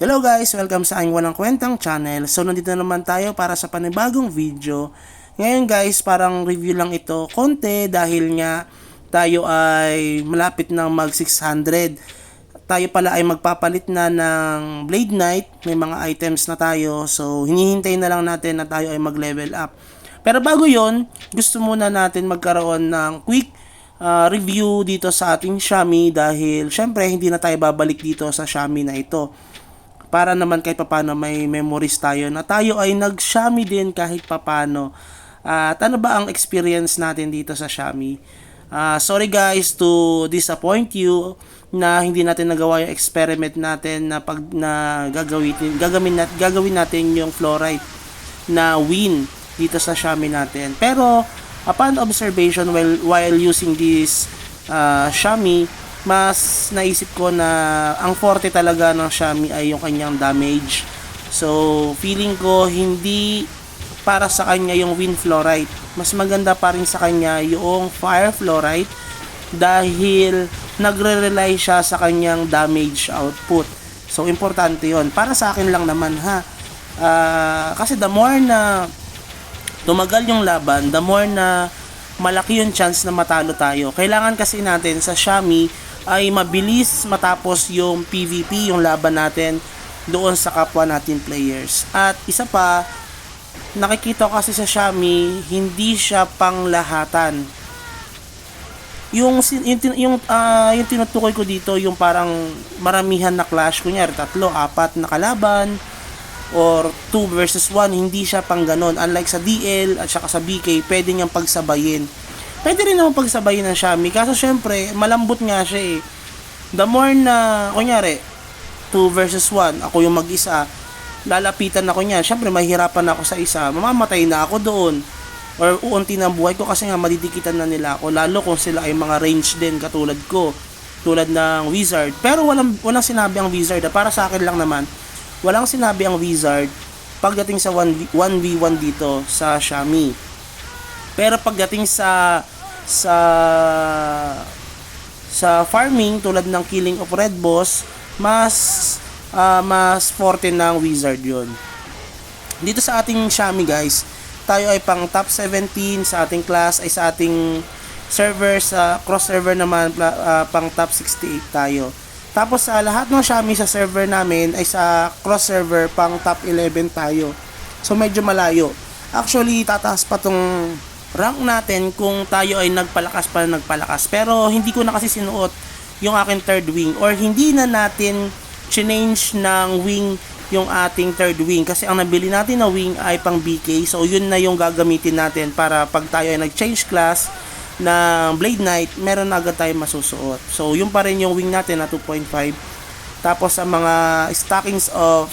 Hello guys! Welcome sa aking walang kwentang channel. So nandito na naman tayo para sa panibagong video. Ngayon guys, parang review lang ito konti dahil nga tayo ay malapit ng mag 600. Tayo pala ay magpapalit na ng Blade Knight. May mga items na tayo. So hinihintay na lang natin na tayo ay mag level up. Pero bago yon, gusto muna natin magkaroon ng quick review dito sa ating Xiaomi dahil syempre hindi na tayo babalik dito sa Xiaomi na ito para naman kahit papano may memories tayo na tayo ay nag-Xiaomi din kahit papano. At ano ba ang experience natin dito sa Xiaomi? Sorry guys to disappoint you na hindi natin nagawa yung experiment natin na gagawin natin yung fluorite na win dito sa Xiaomi natin. Pero upon observation while using this Xiaomi, mas naisip ko na ang forte talaga ng Xiaomi ay yung kanyang damage. So, feeling ko hindi para sa kanya yung wind fluorite. Mas maganda pa rin sa kanya yung fire fluorite dahil nagre-rely siya sa kanyang damage output. So, importante yon. Para sa akin lang naman ha. Kasi the more na tumagal yung laban, the more na malaki yung chance na matalo tayo. Kailangan kasi natin sa Xiaomi ay mabilis matapos yung PVP, yung laban natin doon sa kapwa natin players. At isa pa, nakikita ko kasi sa Xiaomi, hindi siya panglahatan. Yung tinutukoy ko dito, yung parang maramihan na clash, kunyari 3, 4 na kalaban, or 2 versus 1, hindi siya pang ganon. Unlike sa DL at saka sa BK, pwede niyang pagsabayin. Pwede rin naman pagsabayin ng Xiaomi, kaso syempre, malambot nga siya eh. The more na, kunyari, 2 versus 1, ako yung mag-isa, lalapitan ako niya, syempre mahirapan ako sa isa, mamamatay na ako doon. Or uunti na buhay ko kasi nga madidikitan na nila ako, lalo kung sila ay mga range din katulad ko, tulad ng Wizard. Pero walang sinabi ang Wizard, para sa akin lang naman, walang sinabi ang Wizard pagdating sa 1v1 dito sa Xiaomi. Pero pagdating sa farming tulad ng Killing of Red Boss, mas forte ng Wizard yon. Dito sa ating Xiaomi guys, tayo ay pang top 17 sa ating class, ay sa ating server, sa cross server naman pang top 68 tayo. Tapos sa lahat ng Xiaomi sa server namin ay sa cross server pang top 11 tayo. So medyo malayo. Actually tataas pa tong rank natin kung tayo ay nagpalakas. Pero hindi ko na kasi sinuot yung aking third wing, or hindi na natin change ng wing yung ating third wing kasi ang nabili natin na wing ay pang BK. So yun na yung gagamitin natin para pag tayo ay nag-change class ng Blade Knight, meron na agad tayo masusuot. So yun pa rin yung wing natin na 2.5. Tapos sa mga stockings of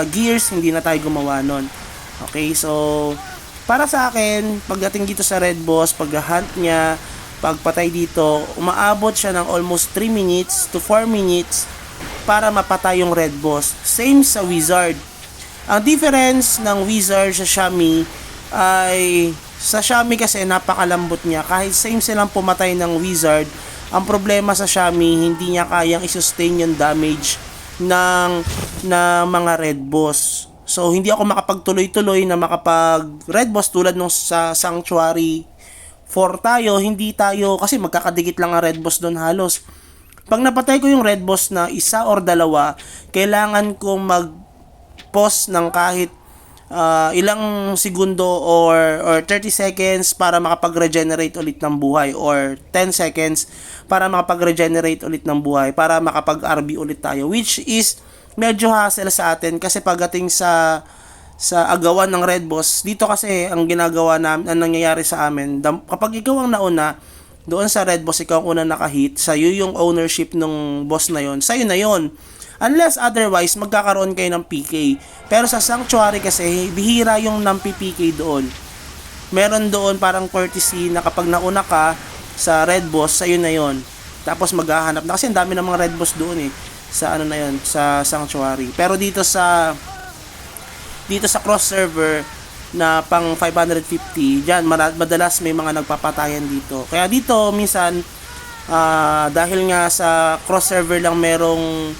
gears, hindi na tayo gumawa nun. Okay, so para sa akin, pagdating dito sa Red Boss, pag-hunt niya, pagpatay dito, umaabot siya ng almost 3 minutes to 4 minutes para mapatay yung Red Boss. Same sa Wizard. Ang difference ng Wizard sa Xiaomi ay sa Xiaomi kasi napakalambot niya. Kahit same silang pumatay ng Wizard, ang problema sa Xiaomi, hindi niya kayang i-sustain yung damage ng mga Red Boss. So hindi ako makapagtuloy-tuloy na makapag Red Boss tulad nung sa Sanctuary 4 tayo, hindi tayo kasi magkakadikit lang ang Red Boss doon halos. Pag napatay ko yung Red Boss na isa or dalawa, kailangan kong mag-pause ng kahit ilang segundo or 30 seconds para makapag-regenerate ulit ng buhay, or 10 seconds para makapag-regenerate ulit ng buhay para makapag-RB ulit tayo, which is medyo hassle sa atin kasi pagdating sa agawan ng Red Boss dito kasi ang ginagawa namin, ang nangyayari sa amin, kapag ikaw ang nauna doon sa Red Boss, ikaw ang unang nakahit, sa'yo yung ownership ng boss na yon, sa'yo na yon. Unless otherwise, magkakaroon kayo ng PK. Pero sa Sanctuary kasi, bihira yung nampi-PK doon. Meron doon parang courtesy na kapag nauna ka sa Red Boss, sa'yo na yon. Tapos maghahanap na, kasi ang dami ng mga Red Boss doon eh, sa ano na yon, sa Sanctuary. Pero dito sa cross server na pang 550, diyan madalas may mga nagpapatayan dito. Kaya dito minsan dahil nga sa cross server lang merong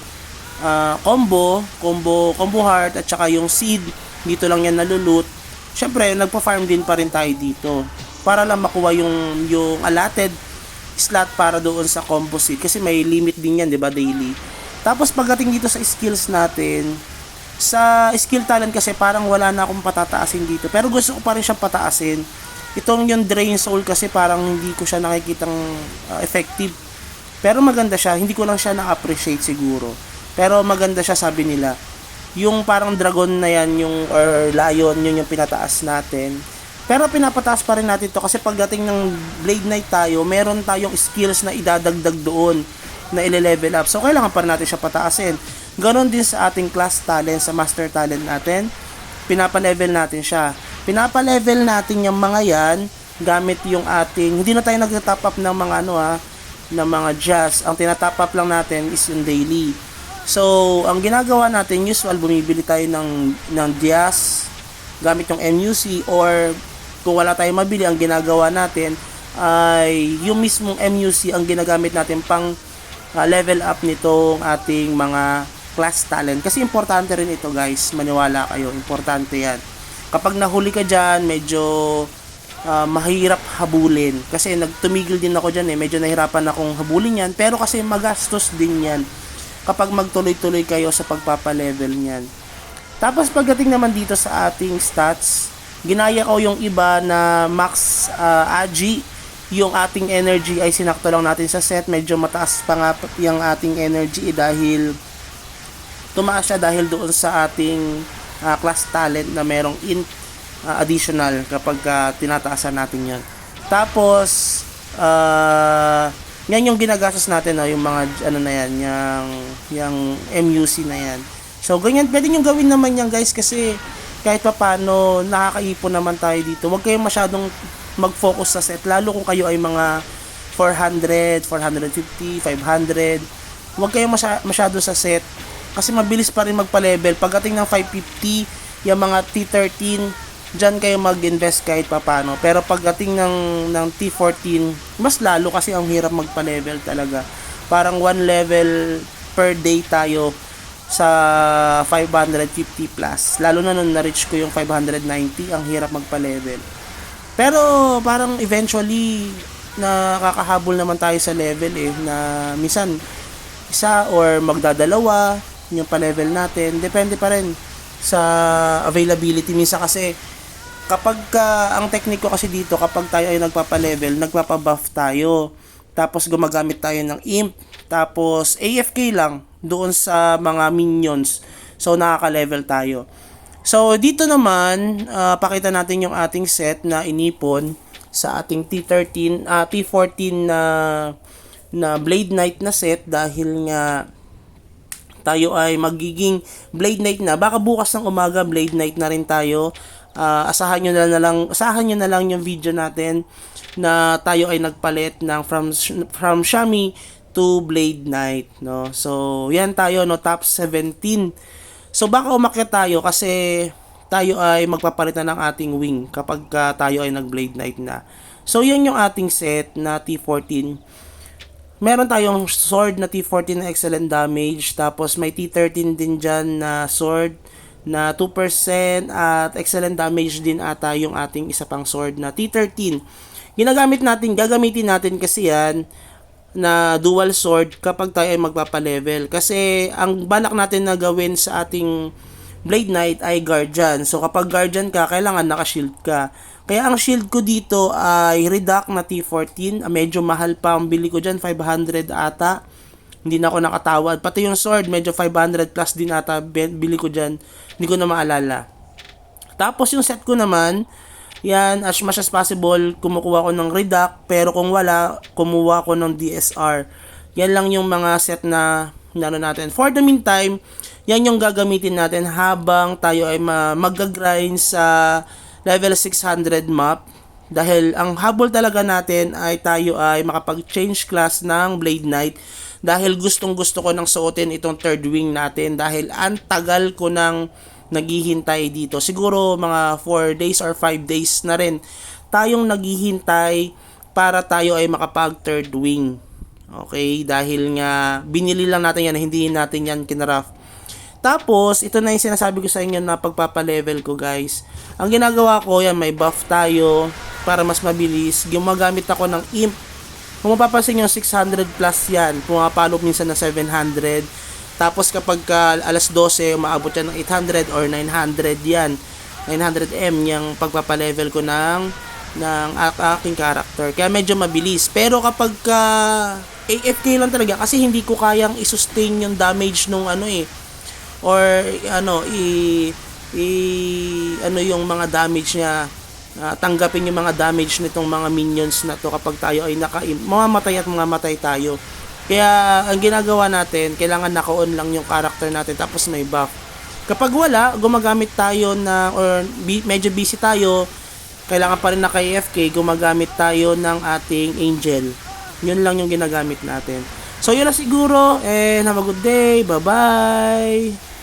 combo heart at saka yung seed, dito lang yan nalulot. Syempre, nagpa-farm din pa rin tayo dito para lang makuha yung allotted slot para doon sa combo seed kasi may limit din yan, 'di ba, daily. Tapos pagdating dito sa skills natin, sa skill talent kasi parang wala na akong patataasin dito. Pero gusto ko pa rin siyang pataasin. Itong yung Drain Soul kasi parang hindi ko siya nakikitang effective. Pero maganda siya, hindi ko lang siya na-appreciate siguro. Pero maganda siya, sabi nila. Yung parang dragon na yan, or lion, yun yung pinataas natin. Pero pinapataas pa rin natin to kasi pagdating ng Blade Knight tayo, meron tayong skills na idadagdag doon na ile-level up. So kailangan pa rin natin siya pataasin. Ganon din sa ating class talent, sa master talent natin. Pinapa-level natin siya. Pinapa-level natin yung mga yan gamit yung ating, hindi na tayo nag-top up ng mga ng mga jazz. Ang tinatop up lang natin is yung daily. So, ang ginagawa natin, usual, bumibili tayo ng jazz gamit yung MUC, or kung wala tayong mabili, ang ginagawa natin ay yung mismong MUC ang ginagamit natin pang level up nitong ating mga class talent. Kasi importante rin ito, guys. Maniwala kayo, importante yan. Kapag nahuli ka dyan, medyo mahirap habulin. Kasi nagtumigil din ako dyan medyo nahirapan akong habulin yan. Pero kasi magastos din yan kapag magtuloy-tuloy kayo sa pagpapalevel niyan. Tapos pagdating naman dito sa ating stats, ginaya ko yung iba na max agi. Yung ating energy ay sinakto lang natin sa set. Medyo mataas pa nga yung ating energy dahil tumaas siya dahil doon sa ating class talent na merong additional kapag tinataasan natin yan. Tapos yan yung ginagastos natin, yung mga na yan, yung MUC na yan. So ganyan, pwede nyo gawin naman yan, guys, kasi kahit pa paano nakakaipon naman tayo dito. Huwag kayong masyadong mag-focus sa set, lalo kung kayo ay mga 400, 450, 500. Huwag kayong masyado sa set kasi mabilis pa rin magpa-level. Pagdating ng 550, yung mga T13, dyan kayo mag-invest kahit papano. Pero pagdating ng T14, mas lalo kasi ang hirap magpa-level talaga. Parang 1 level per day tayo sa 550 plus. Lalo na nung na-reach ko yung 590, ang hirap magpa-level. Pero parang eventually nakakahabol naman tayo sa level na minsan isa or magdadalawa yung pa-level natin. Depende pa rin sa availability. Minsan kasi kapag ang technique ko kasi dito, kapag tayo ay nagpapa-level, nagpapa-buff tayo. Tapos gumagamit tayo ng imp. Tapos AFK lang doon sa mga minions. So nakaka-level tayo. So dito naman, pakita natin yung ating set na inipon sa ating T14 na Blade Knight na set dahil nga tayo ay magiging Blade Knight na. Baka bukas ng umaga Blade Knight na rin tayo. Asahan nyo na lang yung video natin na tayo ay nagpalit ng from Xiaomi to Blade Knight, no. So yan tayo, no, top 17. So baka umakyat tayo kasi tayo ay magpapalitan ng ating wing kapag tayo ay nag Blade Knight na. So yan yung ating set na T14. Meron tayong sword na T14 na excellent damage, tapos may T13 din dyan na sword na 2% at excellent damage din ata yung ating isa pang sword na T13. Gagamitin natin kasi yan na dual sword kapag tayo ay magpapa-level. Kasi ang balak natin na gawin sa ating Blade Knight ay Guardian. So kapag Guardian ka, kailangan naka-shield ka. Kaya ang shield ko dito ay Redact na T14. Medyo mahal pa ang bili ko dyan, 500 ata. Hindi na ako nakatawad. Pati yung sword, medyo 500 plus din ata bili ko dyan. Hindi ko na maalala. Tapos yung set ko naman, yan, as much as possible, kumukuha ko ng Redact. Pero kung wala, kumuha ko ng DSR. Yan lang yung mga set na natin. For the meantime, yan yung gagamitin natin habang tayo ay mag-grind sa level 600 map. Dahil ang habol talaga natin ay tayo ay makapag-change class ng Blade Knight. Dahil gustong gusto ko nang suotin itong third wing natin. Dahil ang tagal ko nang naghihintay dito. Siguro mga 4 days or 5 days na rin tayong naghihintay para tayo ay makapag third wing. Okay, dahil nga binili lang natin yan, hindi natin yan kinraft. Tapos, ito na yung sinasabi ko sa inyo na pagpapalevel ko, guys. Ang ginagawa ko, yan, may buff tayo para mas mabilis. Gumagamit ako ng imp. Kung mapapansin nyo, 600 plus yan. Pumapalo minsan na 700. Tapos kapag alas 12, umaabot yan ng 800 or 900 yan. 900M yung pagpapalevel ko ng aking character. Kaya medyo mabilis. Pero kapag AFK lang talaga, kasi hindi ko kayang i-sustain yung damage nung or yung mga damage niya, tanggapin yung mga damage nitong mga minions na to kapag tayo ay mamamatay tayo. Kaya ang ginagawa natin, kailangan naka-on lang yung character natin tapos may buff. Kapag wala, gumagamit tayo or medyo busy tayo, kailangan pa rin naka-AFK, gumagamit tayo ng ating angel. Yun lang yung ginagamit natin. So yun na siguro, and have a good day. Bye-bye!